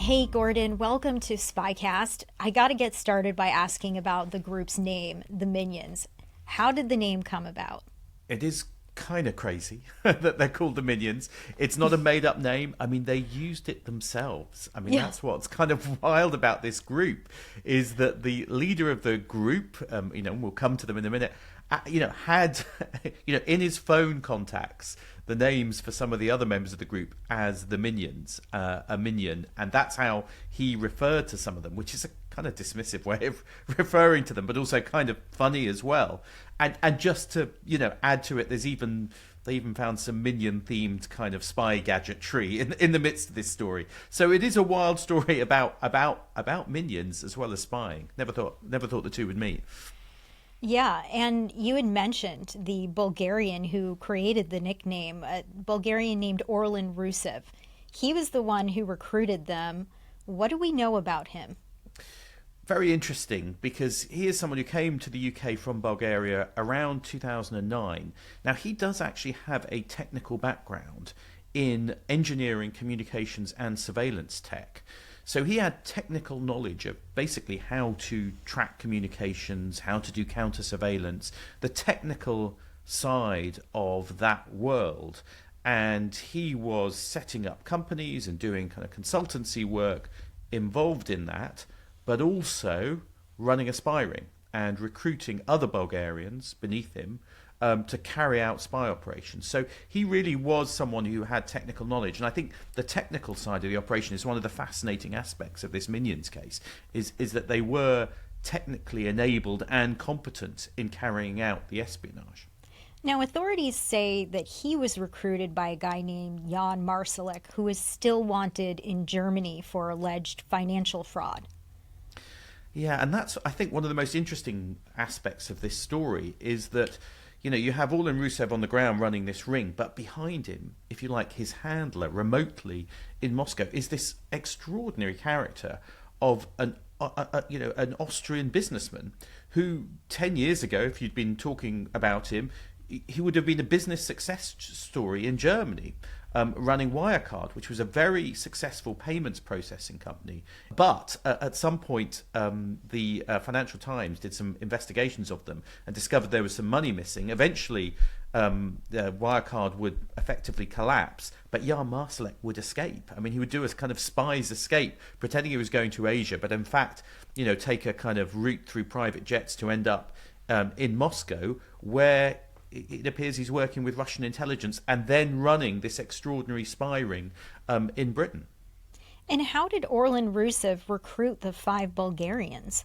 Hey, Gordon, welcome to SpyCast. I got to get started by asking about the group's name, the Minions. How did the name come about? It is kind of crazy that they're called the Minions. It's not a made up name. I mean, they used it themselves. I mean, Yeah. that's what's kind of wild about this group is that the leader of the group, we'll come to them in a minute, had, in his phone contacts, the names for some of the other members of the group as the Minions, a minion. And that's how he referred to some of them, which is a kind of dismissive way of referring to them, but also kind of funny as well. And just to add to it, they even found some minion themed kind of spy gadgetry in the midst of this story. So it is a wild story about minions as well as spying. Never thought the two would meet. Yeah, and you had mentioned the Bulgarian who created the nickname, a Bulgarian named Orlin Roussev. He was the one who recruited them. What do we know about him? Very interesting, because he is someone who came to the UK from Bulgaria around 2009. Now, he does actually have a technical background in engineering, communications, and surveillance tech. So he had technical knowledge of basically how to track communications, how to do counter surveillance, the technical side of that world. And he was setting up companies and doing kind of consultancy work involved in that, but also running a spy ring and recruiting other Bulgarians beneath him to carry out spy operations. So he really was someone who had technical knowledge. And I think the technical side of the operation is one of the fascinating aspects of this Minions case, is that they were technically enabled and competent in carrying out the espionage. Now, authorities say that he was recruited by a guy named Jan Marsalek, who is still wanted in Germany for alleged financial fraud. Yeah, and that's, I think, one of the most interesting aspects of this story is that, you have Orlin Roussev on the ground running this ring, but behind him, if you like, his handler remotely in Moscow is this extraordinary character of an Austrian businessman who 10 years ago, if you'd been talking about him, he would have been a business success story in Germany, running Wirecard, which was a very successful payments processing company. But at some point, the Financial Times did some investigations of them and discovered there was some money missing. Eventually, Wirecard would effectively collapse, but Jan Marsalek would escape. I mean, he would do a kind of spy's escape, pretending he was going to Asia, but in fact, take a kind of route through private jets to end up in Moscow, where it appears he's working with Russian intelligence and then running this extraordinary spy ring in Britain. And how did Orlin Roussev recruit the 5 Bulgarians?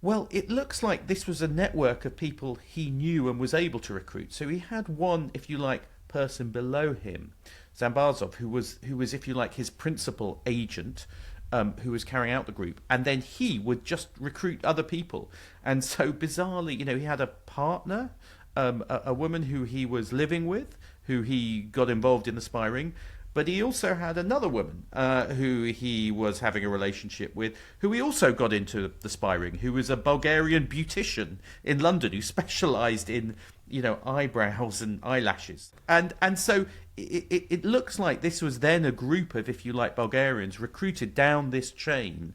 Well, it looks like this was a network of people he knew and was able to recruit. So he had one, if you like, person below him, Zambazov, who was, if you like, his principal agent, who was carrying out the group, and then he would just recruit other people. And so bizarrely, he had a partner, a woman who he was living with, who he got involved in the spy ring, but he also had another woman who he was having a relationship with, who he also got into the spy ring, who was a Bulgarian beautician in London who specialised in, eyebrows and eyelashes. And so it looks like this was then a group of, if you like, Bulgarians recruited down this chain,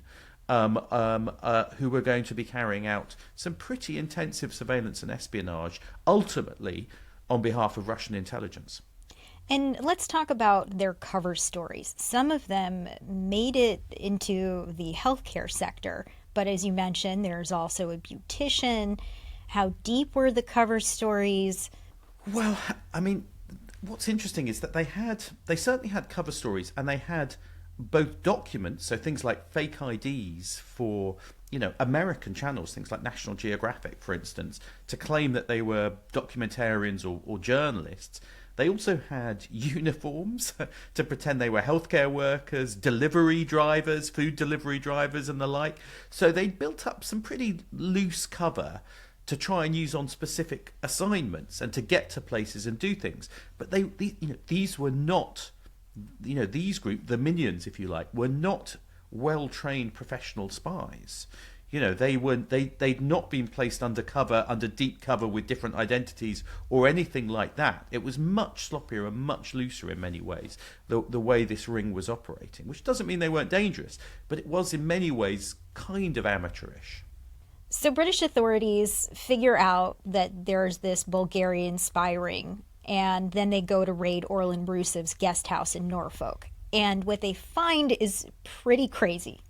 who were going to be carrying out some pretty intensive surveillance and espionage, ultimately on behalf of Russian intelligence. And let's talk about their cover stories. Some of them made it into the healthcare sector, but as you mentioned, there's also a beautician. How deep were the cover stories? Well, I mean, what's interesting is that they certainly had cover stories, and they had both documents, so things like fake IDs for American channels, things like National Geographic, for instance, to claim that they were documentarians or journalists. They also had uniforms to pretend they were healthcare workers, delivery drivers, food delivery drivers, and the like. So they built up some pretty loose cover to try and use on specific assignments and to get to places and do things. But these were not, these group, the Minions, if you like, were not well-trained professional spies. They'd not been placed under cover, under deep cover with different identities or anything like that. It was much sloppier and much looser in many ways, the way this ring was operating, which doesn't mean they weren't dangerous, but it was in many ways kind of amateurish. So British authorities figure out that there's this Bulgarian spy ring, and then they go to raid Orlin Rousev's guest house in Norfolk. And what they find is pretty crazy.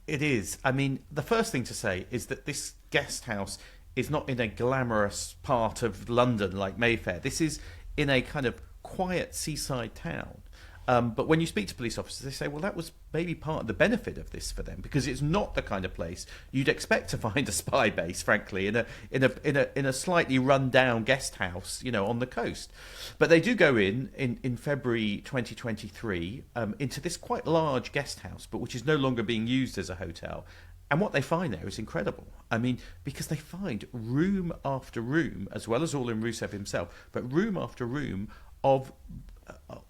It is. I mean, the first thing to say is that this guest house is not in a glamorous part of London like Mayfair. This is in a kind of quiet seaside town. But when you speak to police officers, they say, well, that was maybe part of the benefit of this for them, because it's not the kind of place you'd expect to find a spy base, frankly, in a slightly run down guest house, on the coast. But they do go in February 2023 into this quite large guest house, but which is no longer being used as a hotel. And what they find there is incredible. I mean, because they find room after room, as well as Orlin Roussev himself, but room after room of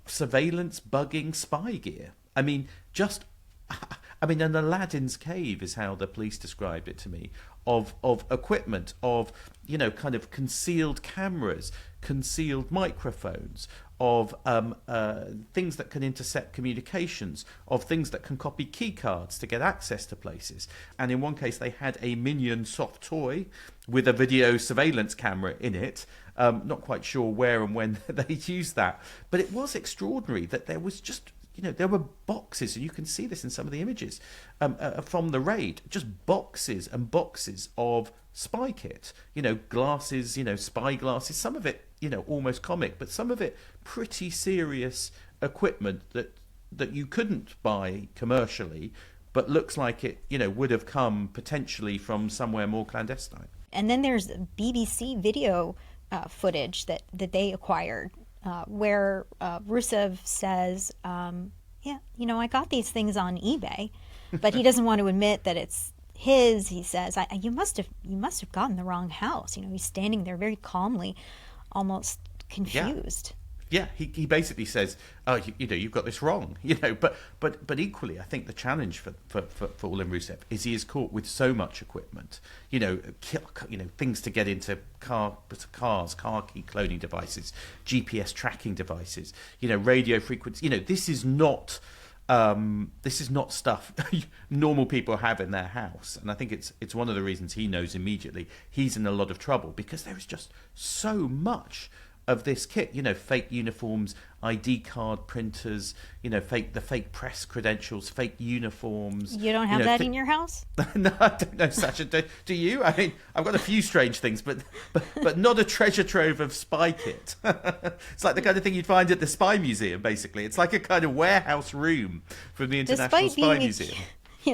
surveillance, bugging, spy gear. I mean, an Aladdin's cave is how the police described it to me, of equipment, of, kind of concealed cameras, concealed microphones, of things that can intercept communications, of things that can copy key cards to get access to places. And in one case, they had a Minion soft toy with a video surveillance camera in it. Not quite sure where and when they used that. But it was extraordinary that there was just, there were boxes, and you can see this in some of the images from the raid, just boxes and boxes of spy kit, glasses, spy glasses, some of it, almost comic, but some of it pretty serious equipment that you couldn't buy commercially, but looks like it, would have come potentially from somewhere more clandestine. And then there's BBC video footage that they acquired, where Roussev says, I got these things on eBay, but he doesn't want to admit that it's his. He says, you must have gotten the wrong house. He's standing there very calmly, almost confused. Yeah, he basically says, "Oh, you've got this wrong." But equally, I think the challenge for Orlin Roussev is he is caught with so much equipment, things to get into cars, car key cloning devices, GPS tracking devices, radio frequency. This is not stuff normal people have in their house, and I think it's one of the reasons he knows immediately he's in a lot of trouble, because there is just so much of this kit, fake uniforms, ID card printers, the fake press credentials, fake uniforms. You don't have that in your house? No, I don't know, Sasha. Do you? I mean, I've got a few strange things, but not a treasure trove of spy kit. It's like the kind of thing you'd find at the Spy Museum, basically. It's like a kind of warehouse room from the International Spy Museum.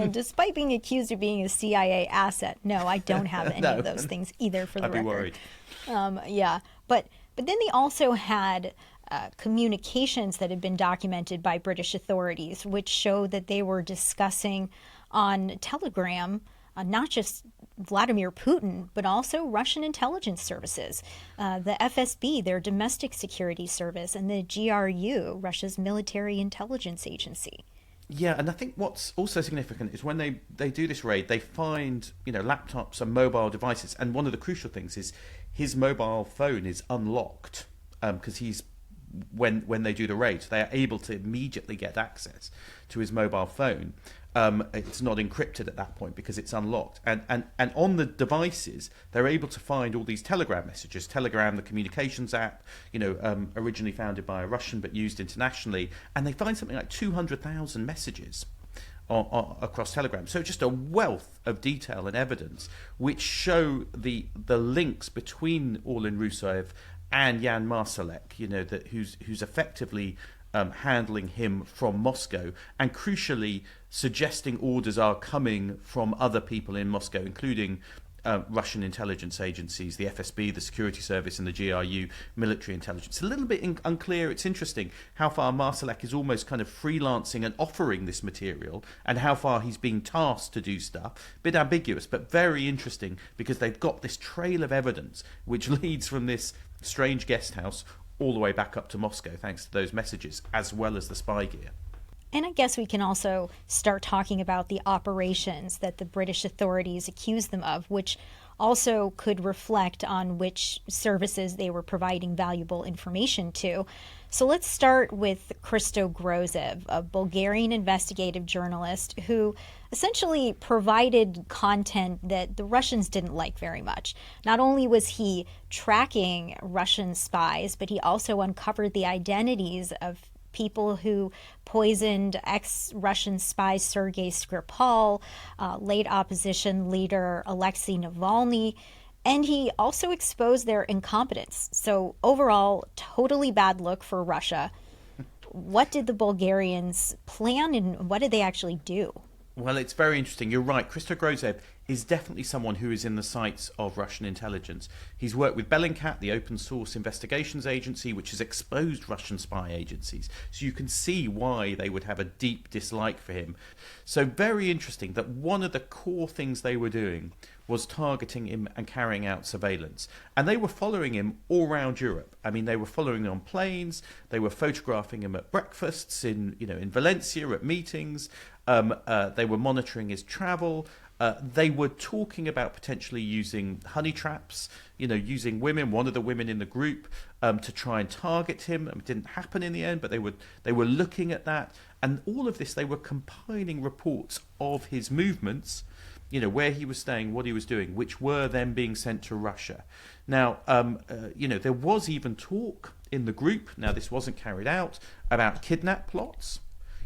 Despite being accused of being a CIA asset, no, I don't have any of those things either, for the record. I'd be worried. But then they also had communications that had been documented by British authorities, which show that they were discussing on Telegram not just Vladimir Putin, but also Russian intelligence services, the FSB, their domestic security service, and the GRU, Russia's military intelligence agency. Yeah, and I think what's also significant is when they do this raid, they find, laptops and mobile devices. And one of the crucial things is his mobile phone is unlocked because when they do the raid, they are able to immediately get access to his mobile phone. It's not encrypted at that point because it's unlocked. And on the devices, they're able to find all these Telegram messages. Telegram, the communications app, originally founded by a Russian but used internationally. And they find something like 200,000 messages across Telegram. So just a wealth of detail and evidence which show the links between Orlin Roussev and Jan Marsalek, who's effectively handling him from Moscow, and crucially suggesting orders are coming from other people in Moscow, including Russian intelligence agencies, the FSB, the security service, and the GRU military intelligence. A little bit unclear. It's interesting how far Marsalek is almost kind of freelancing and offering this material, and how far he's being tasked to do stuff. Bit ambiguous, but very interesting, because they've got this trail of evidence which leads from this strange guest house all the way back up to Moscow, thanks to those messages, as well as the spy gear. And I guess we can also start talking about the operations that the British authorities accused them of, which also could reflect on which services they were providing valuable information to. So let's start with Christo Grozev, a Bulgarian investigative journalist who essentially provided content that the Russians didn't like very much. Not only was he tracking Russian spies, but he also uncovered the identities of people who poisoned ex-Russian spy Sergei Skripal, late opposition leader Alexei Navalny, and he also exposed their incompetence. So overall, totally bad look for Russia. What did the Bulgarians plan and what did they actually do? Well, it's very interesting. You're right. Christo Grozev is definitely someone who is in the sights of Russian intelligence. He's worked with Bellingcat, the open source investigations agency, which has exposed Russian spy agencies. So you can see why they would have a deep dislike for him. So very interesting that one of the core things they were doing was targeting him and carrying out surveillance. And they were following him all around Europe. I mean, they were following him on planes, they were photographing him at breakfasts in Valencia, at meetings. They were monitoring his travel. They were talking about potentially using honeytraps, using women, one of the women in the group, to try and target him. It didn't happen in the end, but they were looking at that. And all of this, they were compiling reports of his movements, where he was staying, what he was doing, which were then being sent to Russia. Now, there was even talk in the group, now this wasn't carried out, about kidnap plots.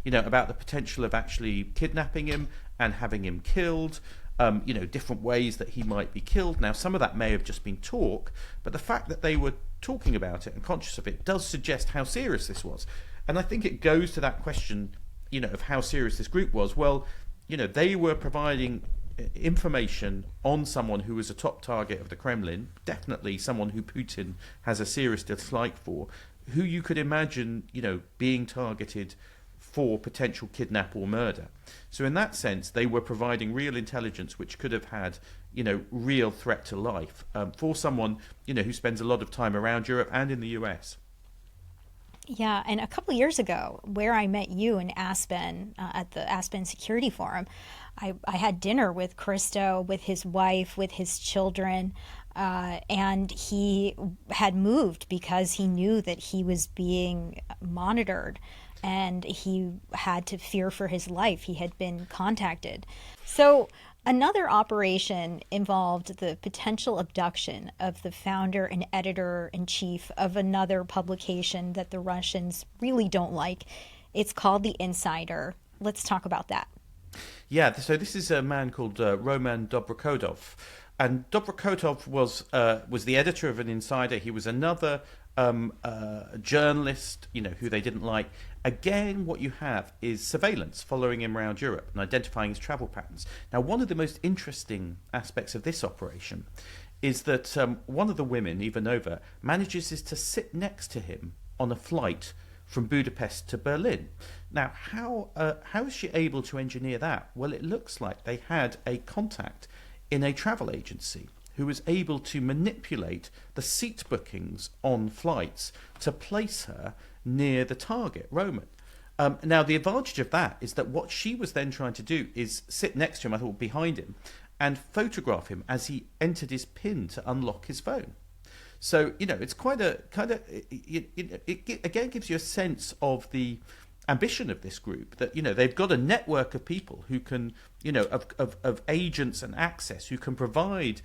About the potential of actually kidnapping him and having him killed, different ways that he might be killed. Now, some of that may have just been talk, but the fact that they were talking about it and conscious of it does suggest how serious this was. And I think it goes to that question, of how serious this group was. Well, they were providing information on someone who was a top target of the Kremlin, definitely someone who Putin has a serious dislike for, who you could imagine, being targeted for potential kidnap or murder. So in that sense, they were providing real intelligence which could have had, real threat to life for someone, who spends a lot of time around Europe and in the US. Yeah, and a couple of years ago, where I met you in Aspen, at the Aspen Security Forum, I had dinner with Christo, with his wife, with his children, and he had moved because he knew that he was being monitored and he had to fear for his life. He had been contacted. So another operation involved the potential abduction of the founder and editor-in-chief of another publication that the Russians really don't like. It's called The Insider. Let's talk about that. Yeah, so this is a man called Roman Dobrokhodov. And Dobrokhodov was the editor of an Insider. He was another journalist, who they didn't like. Again, what you have is surveillance following him around Europe and identifying his travel patterns. Now, one of the most interesting aspects of this operation is that one of the women, Ivanova, manages to sit next to him on a flight from Budapest to Berlin. Now, how is she able to engineer that? Well, it looks like they had a contact in a travel agency who was able to manipulate the seat bookings on flights to place her near the target, Roman. Now, the advantage of that is that what she was then trying to do is sit next to him, I thought behind him, and photograph him as he entered his PIN to unlock his phone. So, it's quite a kind of, it again gives you a sense of the ambition of this group, that they've got a network of people who can of agents and access who can provide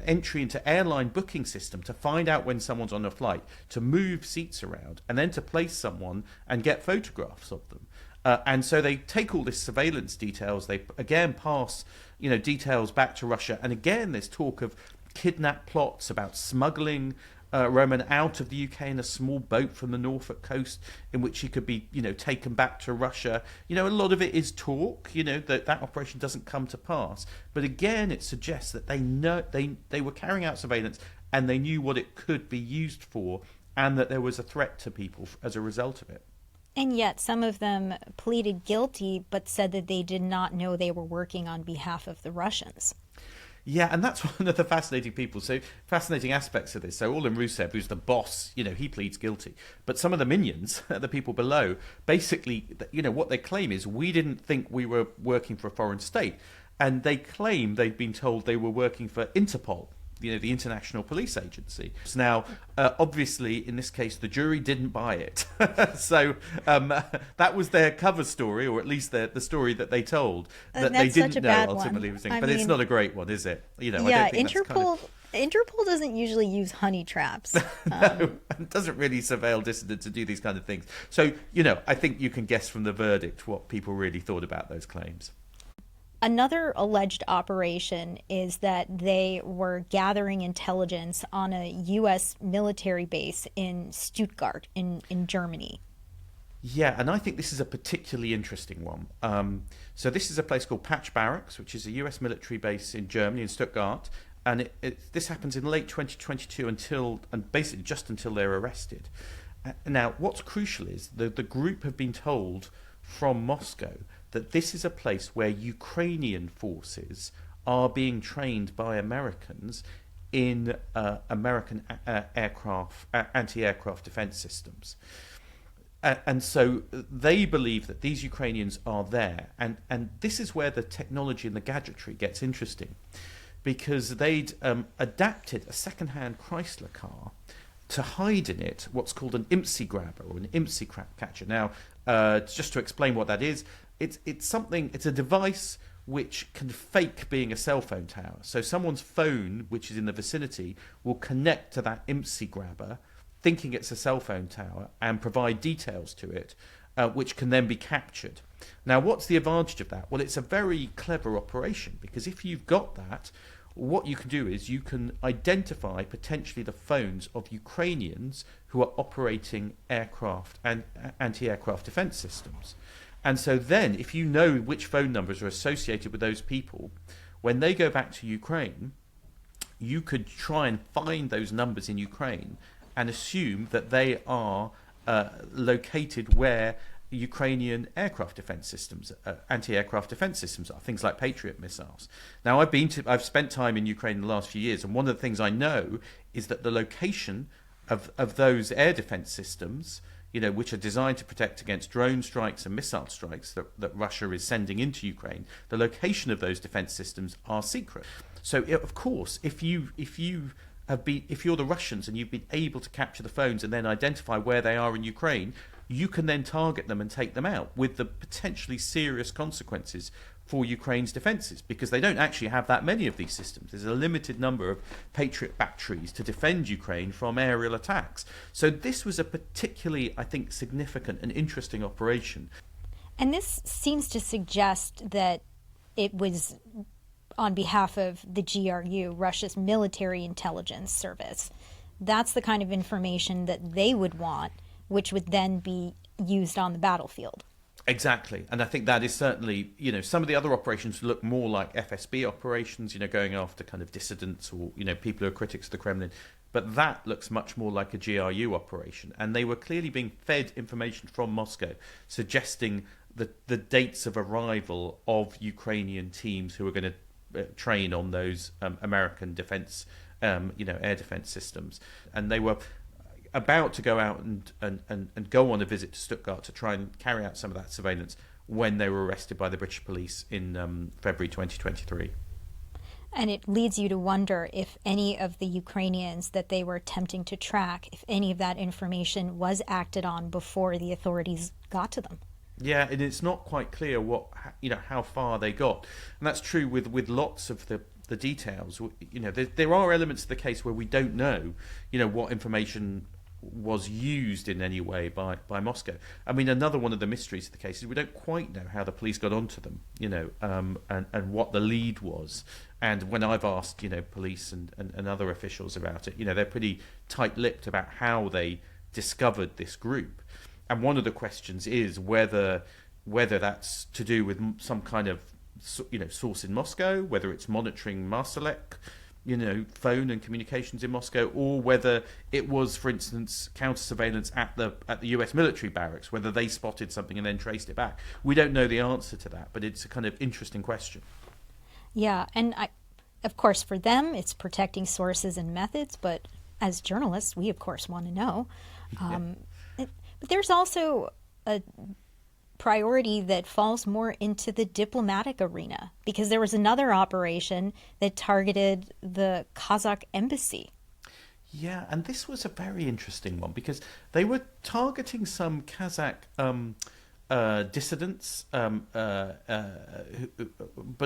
entry into airline booking system to find out when someone's on a flight, to move seats around, and then to place someone and get photographs of them. And so they take all this surveillance details, they again pass details back to Russia, and again there's talk of kidnap plots about smuggling Roman out of the UK in a small boat from the Norfolk coast, in which he could be, taken back to Russia. A lot of it is talk, that operation doesn't come to pass. But again, it suggests that they know they were carrying out surveillance and they knew what it could be used for, and that there was a threat to people as a result of it. And yet some of them pleaded guilty, but said that they did not know they were working on behalf of the Russians. Yeah, and that's one of the fascinating aspects of this. So Orlin Roussev, who's the boss, he pleads guilty. But some of the minions, the people below, basically, what they claim is we didn't think we were working for a foreign state. And they claim they've been told they were working for Interpol, the International Police Agency. Now, obviously, in this case, the jury didn't buy it. So that was their cover story, or at least the story that they told, that they didn't know ultimately. But it's not a great one, is it? I don't think Interpol doesn't usually use honey traps. No, it doesn't really surveil dissidents to do these kind of things. So, I think you can guess from the verdict what people really thought about those claims. Another alleged operation is that they were gathering intelligence on a U.S. military base in Stuttgart in Germany. Yeah, and I think this is a particularly interesting one. So this is a place called Patch Barracks, which is a US military base in Germany, in Stuttgart. And this happens in late 2022 and basically just until they're arrested. Now, what's crucial is the group have been told from Moscow that this is a place where Ukrainian forces are being trained by Americans in American anti-aircraft defense systems. And so they believe that these Ukrainians are there. And this is where the technology and the gadgetry gets interesting, because they'd adapted a second-hand Chrysler car to hide in it what's called an IMSI grabber or an IMSI catcher. Now, just to explain what that is, it's a device which can fake being a cell phone tower. So someone's phone, which is in the vicinity, will connect to that IMSI grabber, thinking it's a cell phone tower, and provide details to it, which can then be captured. Now, what's the advantage of that? Well, it's a very clever operation, because if you've got that, what you can do is you can identify potentially the phones of Ukrainians who are operating aircraft and anti-aircraft defense systems. And so then, if you know which phone numbers are associated with those people, when they go back to Ukraine, you could try and find those numbers in Ukraine and assume that they are located where Ukrainian aircraft defense systems, anti-aircraft defense systems are, things like Patriot missiles. Now, I've spent time in Ukraine in the last few years, and one of the things I know is that the location of those air defense systems, which are designed to protect against drone strikes and missile strikes that Russia is sending into Ukraine, the location of those defense systems are secret. So, of course, if you're the Russians and you've been able to capture the phones and then identify where they are in Ukraine, you can then target them and take them out with the potentially serious consequences for Ukraine's defences, because they don't actually have that many of these systems. There's a limited number of Patriot batteries to defend Ukraine from aerial attacks. So this was a particularly, I think, significant and interesting operation. And this seems to suggest that it was on behalf of the GRU, Russia's military intelligence service. That's the kind of information that they would want, which would then be used on the battlefield. Exactly. And I think that is certainly, some of the other operations look more like FSB operations, going after kind of dissidents or, people who are critics of the Kremlin. But that looks much more like a GRU operation. And they were clearly being fed information from Moscow, suggesting the dates of arrival of Ukrainian teams who are going to train on those American defense, air defense systems. And they were about to go out and go on a visit to Stuttgart to try and carry out some of that surveillance when they were arrested by the British police in February 2023. And it leads you to wonder if any of the Ukrainians that they were attempting to track, if any of that information was acted on before the authorities got to them. Yeah, and it's not quite clear how far they got. And that's true with lots of the details. There are elements of the case where we don't know, what information was used in any way by Moscow. I mean, another one of the mysteries of the case is we don't quite know how the police got onto them, and what the lead was. And when I've asked, police and other officials about it, they're pretty tight-lipped about how they discovered this group. And one of the questions is whether that's to do with some kind of, source in Moscow, whether it's monitoring Marsalek, phone and communications in Moscow, or whether it was, for instance, counter surveillance at the US military barracks, whether they spotted something and then traced it back. We don't know the answer to that, but it's a kind of interesting question. Yeah, and of course, for them, it's protecting sources and methods, but as journalists, we, of course, want to know. But there's also a priority that falls more into the diplomatic arena, because there was another operation that targeted the Kazakh embassy. Yeah, and this was a very interesting one because they were targeting some Kazakh dissidents, but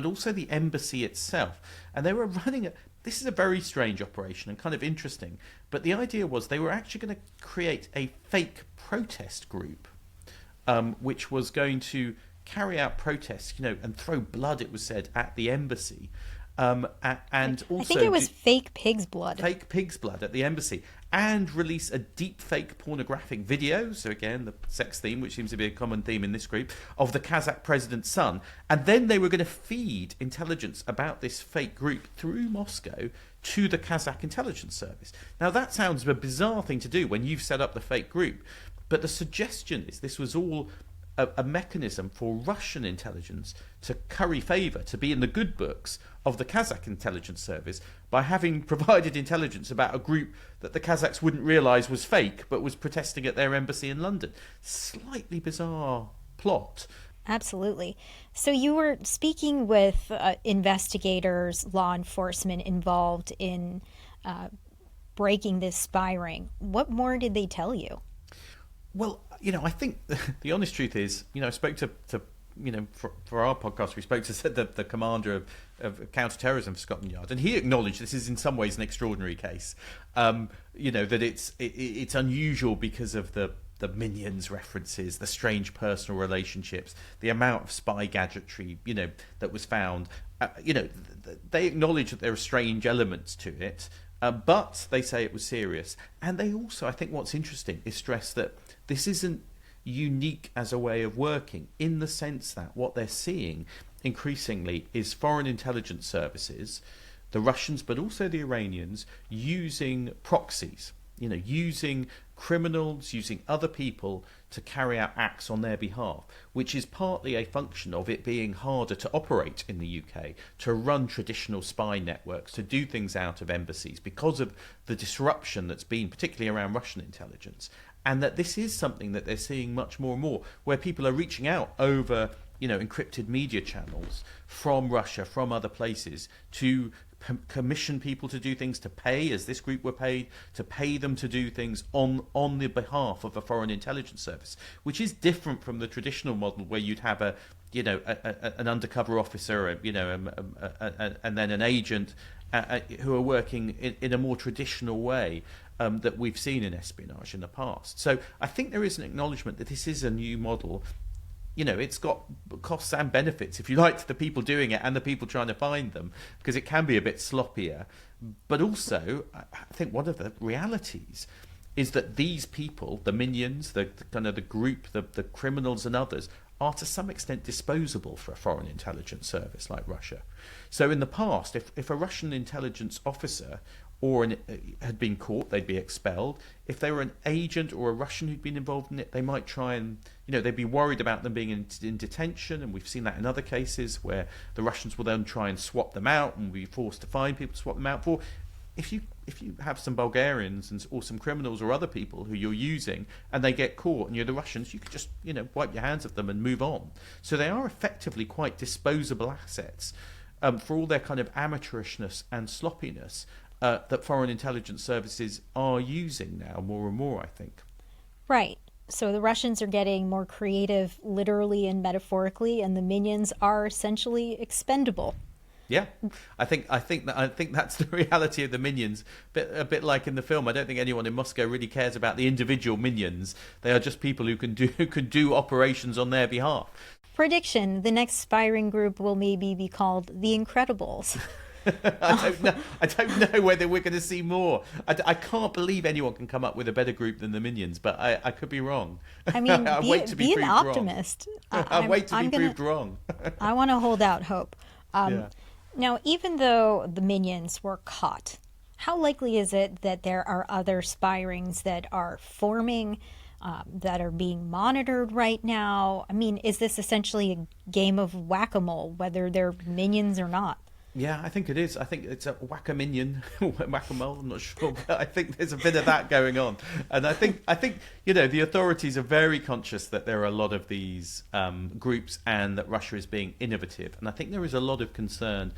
also the embassy itself. And they were running a. This is a very strange operation and kind of interesting. But the idea was they were actually going to create a fake protest group, which was going to carry out protests, and throw blood, it was said, at the embassy. And also, I think it was fake pig's blood. Fake pig's blood at the embassy, and release a deep fake pornographic video. So again, the sex theme, which seems to be a common theme in this group, of the Kazakh president's son. And then they were going to feed intelligence about this fake group through Moscow to the Kazakh intelligence service. Now that sounds a bizarre thing to do when you've set up the fake group, but the suggestion is this was all a mechanism for Russian intelligence to curry favour, to be in the good books of the Kazakh intelligence service by having provided intelligence about a group that the Kazakhs wouldn't realise was fake but was protesting at their embassy in London. Slightly bizarre plot. Absolutely. So you were speaking with investigators, law enforcement involved in breaking this spy ring. What more did they tell you? Well, I think the honest truth is, I spoke to for our podcast, we spoke to the commander of counter-terrorism for Scotland Yard, and he acknowledged this is in some ways an extraordinary case. That it's unusual because of the minions references, the strange personal relationships, the amount of spy gadgetry, that was found. They acknowledge that there are strange elements to it, but they say it was serious. And they also, I think what's interesting is stress that this isn't unique as a way of working, in the sense that what they're seeing increasingly is foreign intelligence services, the Russians but also the Iranians, using proxies, using criminals, using other people to carry out acts on their behalf, which is partly a function of it being harder to operate in the UK, to run traditional spy networks, to do things out of embassies because of the disruption that's been particularly around Russian intelligence. And that this is something that they're seeing much more and more, where people are reaching out over, encrypted media channels from Russia, from other places, to commission people to do things, to pay, as this group were paid, to pay them to do things on the behalf of a foreign intelligence service, which is different from the traditional model where you'd have an undercover officer, and then an agent who are working in a more traditional way. That we've seen in espionage in the past. So I think there is an acknowledgement that this is a new model. It's got costs and benefits, if you like, to the people doing it and the people trying to find them, because it can be a bit sloppier. But also, I think one of the realities is that these people, the minions, the kind of the group, the criminals and others, are to some extent disposable for a foreign intelligence service like Russia. So in the past, if a Russian intelligence officer had been caught, they'd be expelled. If they were an agent or a Russian who'd been involved in it, they might try and, they'd be worried about them being in detention, and we've seen that in other cases where the Russians will then try and swap them out and be forced to find people to swap them out for. If you have some Bulgarians or some criminals or other people who you're using and they get caught and you're the Russians, you could just, wipe your hands of them and move on. So they are effectively quite disposable assets for all their kind of amateurishness and sloppiness. That foreign intelligence services are using now more and more, I think. Right. So the Russians are getting more creative, literally and metaphorically, and the minions are essentially expendable. Yeah, I think that's the reality of the minions. A bit like in the film. I don't think anyone in Moscow really cares about the individual minions. They are just people who can do operations on their behalf. Prediction: the next spy ring group will maybe be called the Incredibles. I don't know whether we're going to see more. I can't believe anyone can come up with a better group than the Minions, but I could be wrong. I mean, be an optimist. I wait to be proved wrong. I want to hold out hope. Now, even though the Minions were caught, how likely is it that there are other spy rings that are forming, that are being monitored right now? I mean, is this essentially a game of whack-a-mole, whether they're minions or not? Yeah, I think it is. I think it's a whack-a-minion, whack-a-mole. I'm not sure, but I think there's a bit of that going on. And I think the authorities are very conscious that there are a lot of these groups and that Russia is being innovative. And I think there is a lot of concern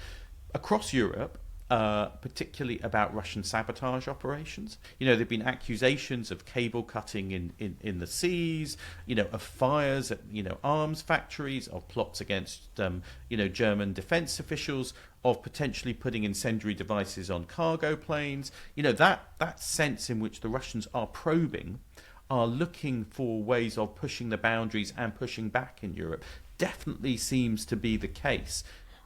across Europe, particularly about Russian sabotage operations. There've been accusations of cable cutting in the seas, of fires at, arms factories, of plots against, German defense officials, of potentially putting incendiary devices on cargo planes. That sense in which the Russians are probing, are looking for ways of pushing the boundaries and pushing back in Europe, definitely seems to be the case.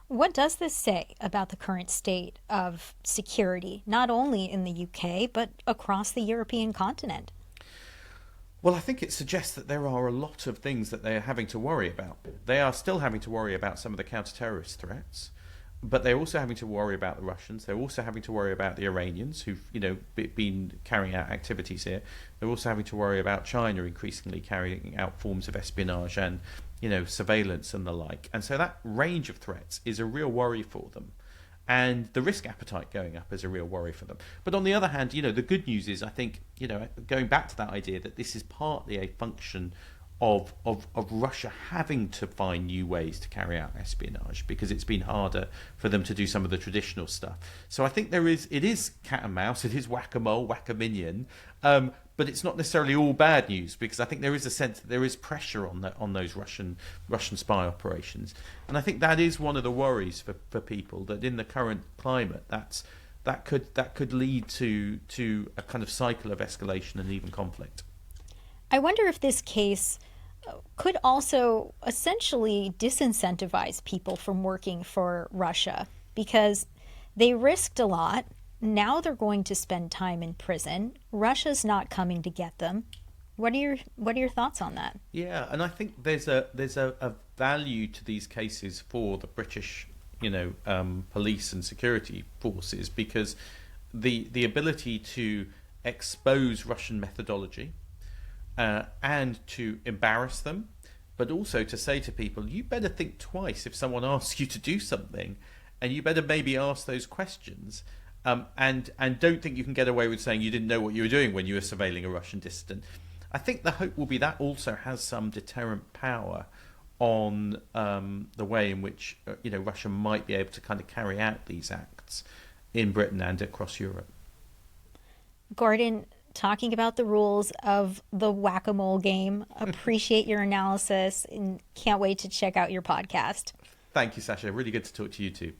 What does this say about the current state of security, not only in the UK, but across the European continent? Well, I think it suggests that there are a lot of things that they are having to worry about. They are still having to worry about some of the counter-terrorist threats, but they're also having to worry about the Russians. They're also having to worry about the Iranians who've, been carrying out activities here. They're also having to worry about China increasingly carrying out forms of espionage and, surveillance and the like. And so that range of threats is a real worry for them. And the risk appetite going up is a real worry for them. But on the other hand, the good news is, I think, going back to that idea that this is partly a function of Russia having to find new ways to carry out espionage because it's been harder for them to do some of the traditional stuff. So I think it is cat and mouse, it is whack-a-mole, whack-a-minion, but it's not necessarily all bad news because I think there is a sense that there is pressure on those Russian spy operations, and I think that is one of the worries for people, that in the current climate that could lead to a kind of cycle of escalation and even conflict. I wonder if this case could also essentially disincentivize people from working for Russia because they risked a lot. Now they're going to spend time in prison. Russia's not coming to get them. What are your thoughts on that? Yeah, and I think there's a value to these cases for the British, police and security forces because the ability to expose Russian methodology. And to embarrass them, but also to say to people, you better think twice if someone asks you to do something, and you better maybe ask those questions, and don't think you can get away with saying you didn't know what you were doing when you were surveilling a Russian dissident. I think the hope will be that also has some deterrent power on the way in which Russia might be able to kind of carry out these acts in Britain and across Europe. Gordon, talking about the rules of the whack-a-mole game. Appreciate your analysis and can't wait to check out your podcast. Thank you, Sasha. Really good to talk to you too.